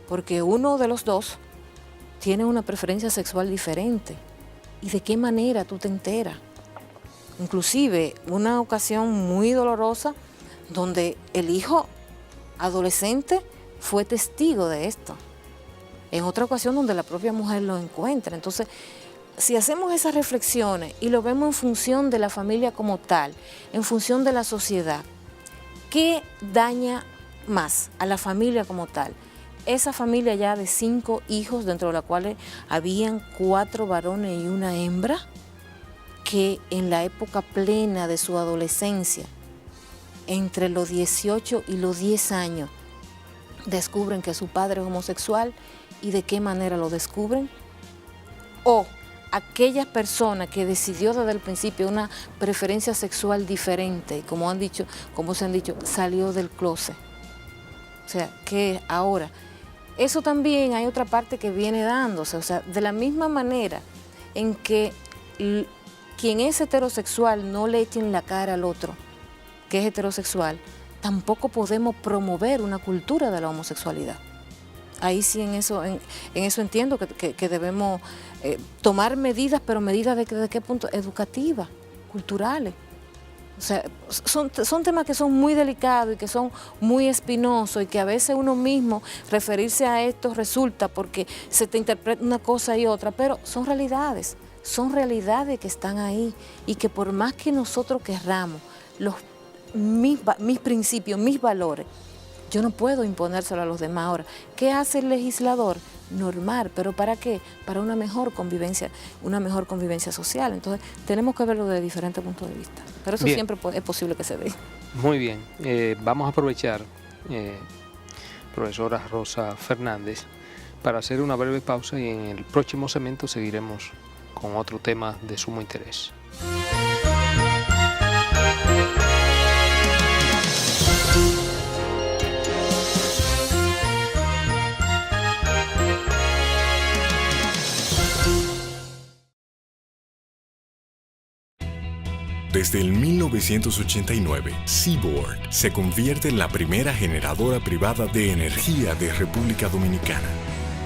Porque uno de los dos tiene una preferencia sexual diferente. ¿Y de qué manera tú te enteras? Inclusive, una ocasión muy dolorosa donde el hijo adolescente fue testigo de esto. En otra ocasión donde la propia mujer lo encuentra. Entonces, si hacemos esas reflexiones y lo vemos en función de la familia como tal, en función de la sociedad, ¿qué daña más a la familia como tal? Esa familia ya de 5 hijos, dentro de la cual habían 4 varones y una hembra, que en la época plena de su adolescencia, entre los 18 y los 10 años, descubren que su padre es homosexual. ¿Y de qué manera lo descubren? O aquella persona que decidió desde el principio una preferencia sexual diferente, y como se han dicho, salió del closet. O sea, que ahora, eso también hay otra parte que viene dándose. O sea, de la misma manera en que quien es heterosexual no le echen la cara al otro que es heterosexual, tampoco podemos promover una cultura de la homosexualidad. Ahí sí en eso entiendo que debemos tomar medidas, pero medidas ¿de qué punto? Educativas, culturales. O sea, son temas que son muy delicados y que son muy espinosos y que a veces uno mismo referirse a esto resulta porque se te interpreta una cosa y otra, pero son realidades que están ahí y que por más que nosotros querramos mis principios, mis valores, yo no puedo imponérselo a los demás. Ahora, ¿qué hace el legislador? Normar, ¿pero para qué? Para una mejor convivencia social. Entonces, tenemos que verlo desde diferentes puntos de vista. Pero eso siempre es posible que se dé. Muy bien. Vamos a aprovechar, profesora Rosa Fernández, para hacer una breve pausa y en el próximo segmento seguiremos con otro tema de sumo interés. Desde el 1989, Seaboard se convierte en la primera generadora privada de energía de República Dominicana.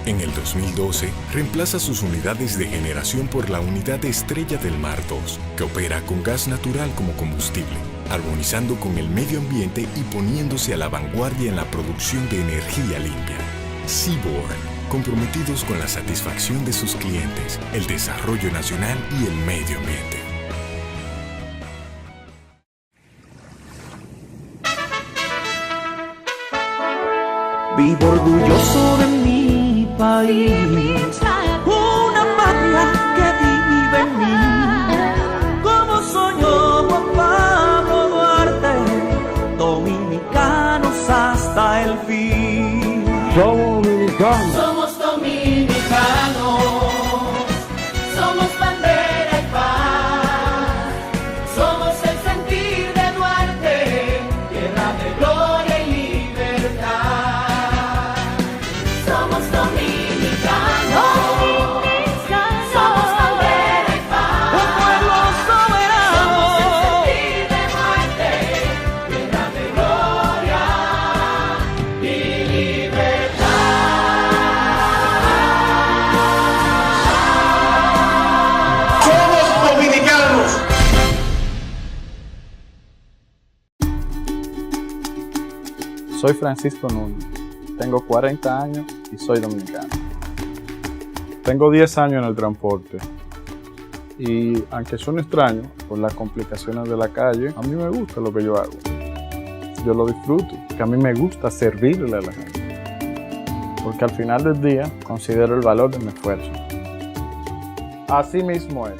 En el 2012, reemplaza sus unidades de generación por la unidad Estrella del Mar 2, que opera con gas natural como combustible, armonizando con el medio ambiente y poniéndose a la vanguardia en la producción de energía limpia. Seaboard, comprometidos con la satisfacción de sus clientes, el desarrollo nacional y el medio ambiente. Vivo orgulloso de mi país, una patria que vive en mí, como soñó Juan Pablo Duarte, dominicanos hasta el fin. Somos dominicanos. Somos dominicanos, somos bandera y paz, somos el sentir de Duarte, tierra de gloria y libertad. Somos dominicanos, somos bandera y paz, Un pueblo soberano. somos el sentir de Duarte, tierra de gloria y libertad. Somos dominicanos. Soy Francisco Núñez, tengo 40 años y soy dominicano. Tengo 10 años en el transporte y aunque suene extraño por las complicaciones de la calle, a mí me gusta lo que yo hago. Yo lo disfruto, que a mí me gusta servirle a la gente, porque al final del día considero el valor de mi esfuerzo. Así mismo es,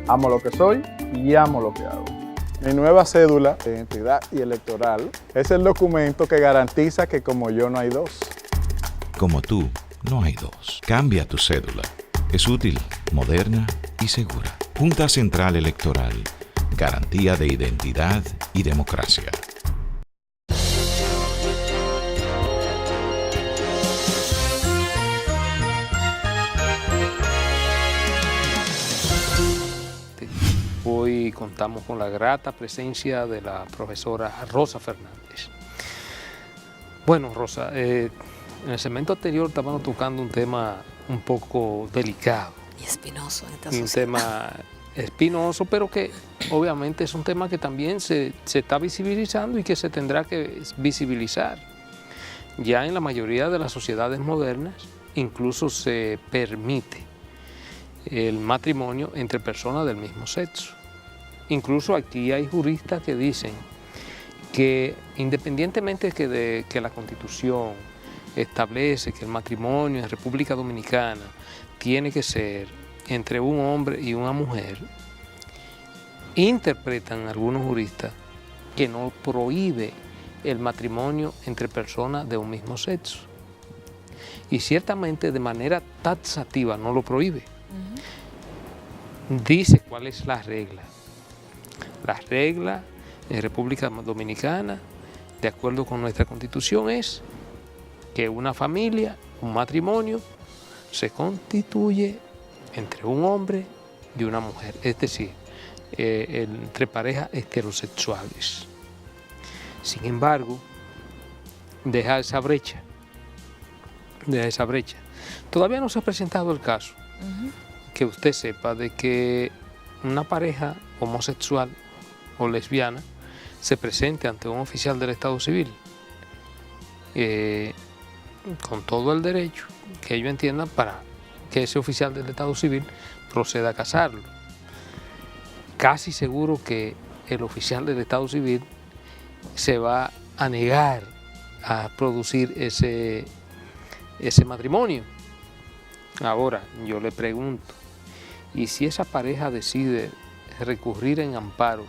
Amo lo que soy y amo lo que hago. Mi nueva cédula de identidad y electoral es el documento que garantiza que como yo no hay dos. Como tú, no hay dos. Cambia tu cédula. Es útil, moderna y segura. Junta Central Electoral. Garantía de identidad y democracia. Hoy contamos con la grata presencia de la profesora Rosa Fernández. Bueno, Rosa, en el segmento anterior estábamos tocando un tema un poco delicado. Y espinoso. Y un tema espinoso, pero que obviamente es un tema que también se está visibilizando y que se tendrá que visibilizar. Ya en la mayoría de las sociedades modernas incluso se permite el matrimonio entre personas del mismo sexo. Incluso aquí hay juristas que dicen que independientemente de que la Constitución establece que el matrimonio en República Dominicana tiene que ser entre un hombre y una mujer, interpretan algunos juristas que no prohíbe el matrimonio entre personas de un mismo sexo. Y ciertamente de manera taxativa no lo prohíbe. Dice cuál es la regla. La regla en República Dominicana, de acuerdo con nuestra Constitución, es que una familia, un matrimonio, se constituye entre un hombre y una mujer, es decir, entre parejas heterosexuales. Sin embargo, deja esa brecha. Todavía no se ha presentado el caso, que usted sepa, de que una pareja homosexual o lesbiana se presente ante un oficial del Estado Civil con todo el derecho que ellos entiendan para que ese oficial del Estado Civil proceda a casarlo. Casi seguro que el oficial del Estado Civil se va a negar a producir ese matrimonio. Ahora, yo le pregunto, ¿y si esa pareja decide recurrir en amparo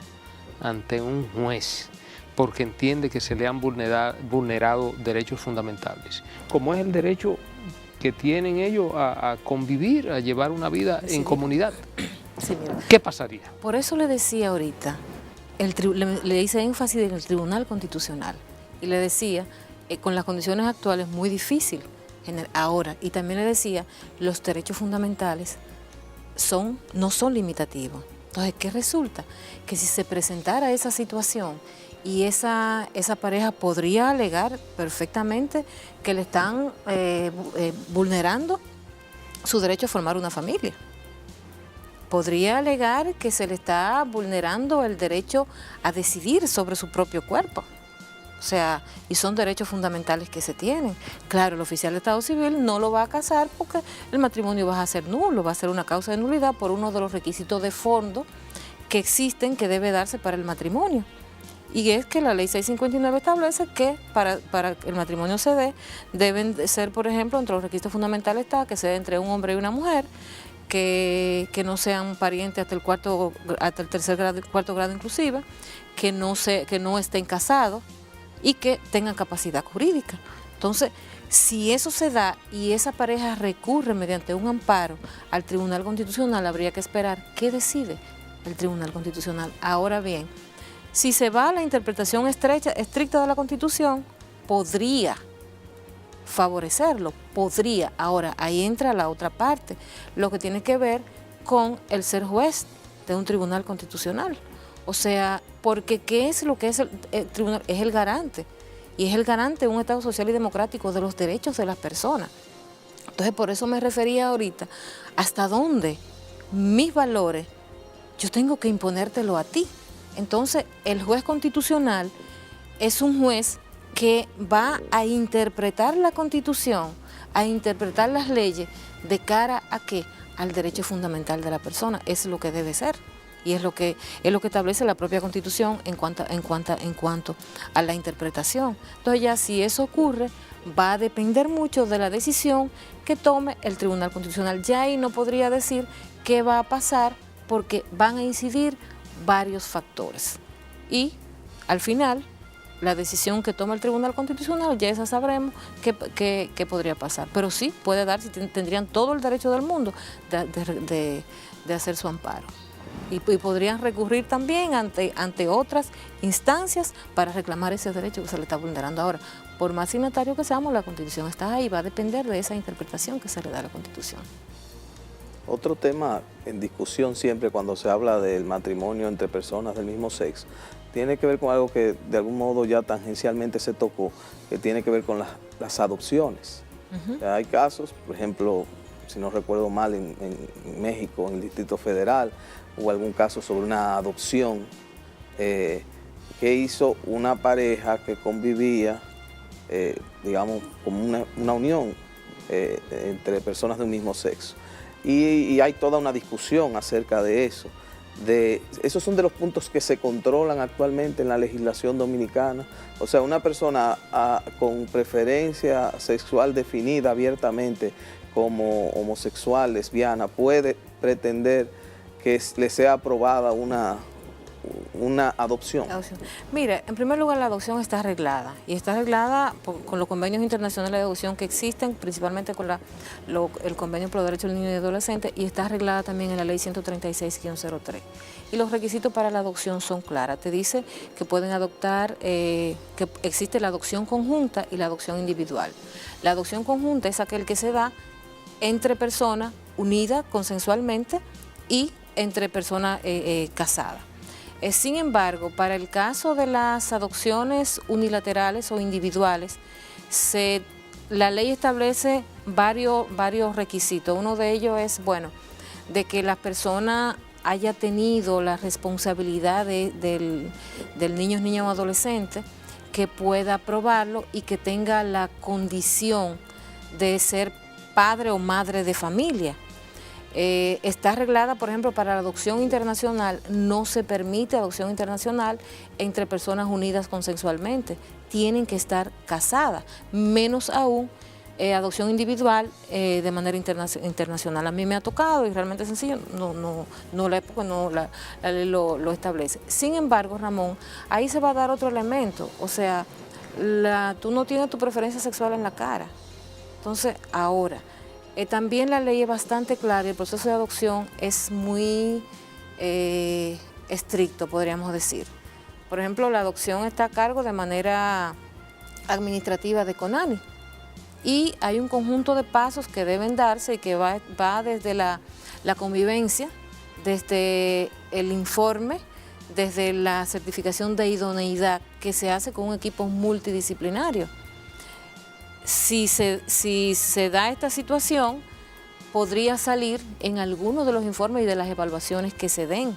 ante un juez porque entiende que se le han vulnerado derechos fundamentales, como es el derecho que tienen ellos a convivir, a llevar una vida en comunidad? Sí, mira. ¿Qué pasaría? Por eso le decía ahorita, le hice énfasis en el Tribunal Constitucional y le decía, con las condiciones actuales muy difícil ahora, y también le decía, los derechos fundamentales no son limitativos. Entonces, ¿qué resulta? Que si se presentara esa situación y esa pareja podría alegar perfectamente que le están vulnerando su derecho a formar una familia. Podría alegar que se le está vulnerando el derecho a decidir sobre su propio cuerpo. O sea, y son derechos fundamentales que se tienen. Claro, el oficial de Estado Civil no lo va a casar porque el matrimonio va a ser nulo, va a ser una causa de nulidad por uno de los requisitos de fondo que existen que debe darse para el matrimonio. Y es que la ley 659 establece que para que el matrimonio se dé, deben de ser, por ejemplo, entre los requisitos fundamentales está que sea entre un hombre y una mujer, que no sean parientes hasta el tercer grado, cuarto grado inclusive, que no estén casados y que tengan capacidad jurídica. Entonces, si eso se da y esa pareja recurre mediante un amparo al Tribunal Constitucional, habría que esperar qué decide el Tribunal Constitucional. Ahora bien, si se va a la interpretación estricta de la Constitución, podría favorecerlo, podría. Ahora, ahí entra la otra parte, lo que tiene que ver con el ser juez de un Tribunal Constitucional. O sea, porque ¿qué es lo que es el tribunal? Es el garante, y es el garante de un Estado social y democrático de los derechos de las personas. Entonces, por eso me refería ahorita, hasta dónde mis valores yo tengo que imponértelo a ti. Entonces, el juez constitucional es un juez que va a interpretar la Constitución, a interpretar las leyes de cara a ¿qué? Al derecho fundamental de la persona. Es lo que debe ser. Y es lo que establece la propia Constitución en cuanto a la interpretación. Entonces ya si eso ocurre, va a depender mucho de la decisión que tome el Tribunal Constitucional. Ya ahí no podría decir qué va a pasar porque van a incidir varios factores. Y al final, la decisión que toma el Tribunal Constitucional, ya esa sabremos qué podría pasar. Pero sí puede darse, tendrían todo el derecho del mundo de hacer su amparo. Y podrían recurrir también ante otras instancias para reclamar ese derecho que se le está vulnerando ahora. Por más signatario que seamos, la Constitución está ahí, va a depender de esa interpretación que se le da a la Constitución. Otro tema en discusión siempre cuando se habla del matrimonio entre personas del mismo sexo tiene que ver con algo que de algún modo ya tangencialmente se tocó, que tiene que ver con las adopciones. Hay casos, por ejemplo, si no recuerdo mal, en México, en el Distrito Federal, hubo algún caso sobre una adopción que hizo una pareja que convivía, digamos, como una unión entre personas de un mismo sexo. Y hay toda una discusión acerca de eso. Esos son de los puntos que se controlan actualmente en la legislación dominicana. O sea, una persona con preferencia sexual definida abiertamente como homosexual, lesbiana, puede pretender que le sea aprobada una adopción. Mire, en primer lugar, la adopción está arreglada, y está arreglada con los convenios internacionales de adopción que existen, principalmente con el Convenio por los Derechos del Niño y Adolescente, y está arreglada también en la Ley 136-03. Y los requisitos para la adopción son claras. Te dice que pueden adoptar, que existe la adopción conjunta y la adopción individual. La adopción conjunta es aquel que se da entre personas unidas consensualmente y entre personas casadas. Sin embargo, para el caso de las adopciones unilaterales o individuales, la ley establece varios requisitos. Uno de ellos es, bueno, de que la persona haya tenido la responsabilidad del niño, niña o adolescente, que pueda aprobarlo y que tenga la condición de ser padre o madre de familia. Está arreglada, por ejemplo, para la adopción internacional. No se permite adopción internacional entre personas unidas consensualmente. Tienen que estar casadas, menos aún adopción individual de manera internacional. A mí me ha tocado y realmente es sencillo, la ley lo establece. Sin embargo, Ramón, ahí se va a dar otro elemento. O sea, tú no tienes tu preferencia sexual en la cara. Entonces, ahora, también la ley es bastante clara y el proceso de adopción es muy estricto, podríamos decir. Por ejemplo, la adopción está a cargo de manera administrativa de CONANI y hay un conjunto de pasos que deben darse y que va desde la convivencia, desde el informe, desde la certificación de idoneidad que se hace con un equipo multidisciplinario. Si se da esta situación, podría salir en alguno de los informes y de las evaluaciones que se den.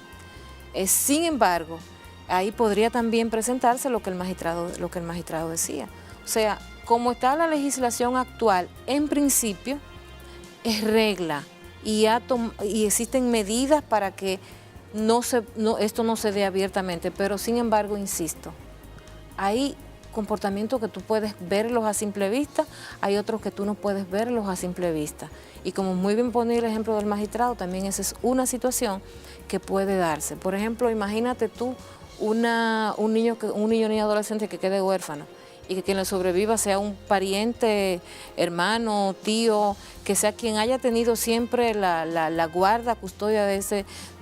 Sin embargo, ahí podría también presentarse lo que el magistrado decía. O sea, como está la legislación actual, en principio, es regla y existen medidas para que esto no se dé abiertamente, pero sin embargo, insisto, hay comportamientos que tú puedes verlos a simple vista, hay otros que tú no puedes verlos a simple vista. Y como muy bien ponía el ejemplo del magistrado, también esa es una situación que puede darse. Por ejemplo, imagínate tú un niño ni adolescente que quede huérfano y que quien le sobreviva sea un pariente, hermano, tío, que sea quien haya tenido siempre la guarda, custodia de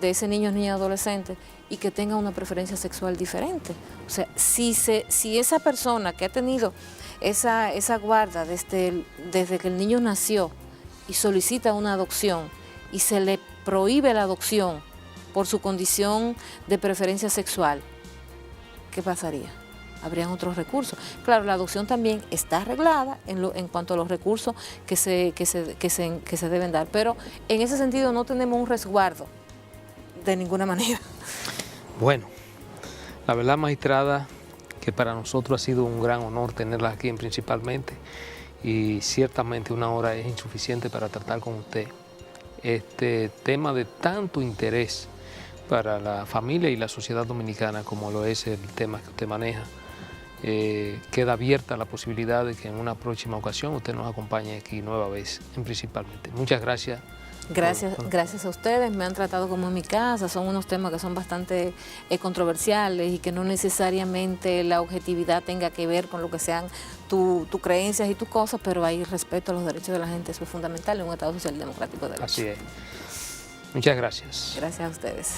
ese niño, niña, adolescente, y que tenga una preferencia sexual diferente. O sea, si esa persona que ha tenido esa guarda desde que el niño nació y solicita una adopción y se le prohíbe la adopción por su condición de preferencia sexual, ¿qué pasaría? Habrían otros recursos. Claro, la adopción también está arreglada en cuanto a los recursos que se deben dar, pero en ese sentido no tenemos un resguardo de ninguna manera. Bueno, la verdad, magistrada, que para nosotros ha sido un gran honor tenerla aquí principalmente, y ciertamente una hora es insuficiente para tratar con usted este tema de tanto interés para la familia y la sociedad dominicana como lo es el tema que usted maneja. Queda abierta la posibilidad de que en una próxima ocasión usted nos acompañe aquí nueva vez, principalmente. Muchas gracias Gracias a ustedes, me han tratado como en mi casa, son unos temas que son bastante controversiales y que no necesariamente la objetividad tenga que ver con lo que sean tus creencias y tus cosas, pero hay respeto a los derechos de la gente, eso es fundamental en un Estado social y democrático de derecho. Así es. Muchas gracias. Gracias a ustedes.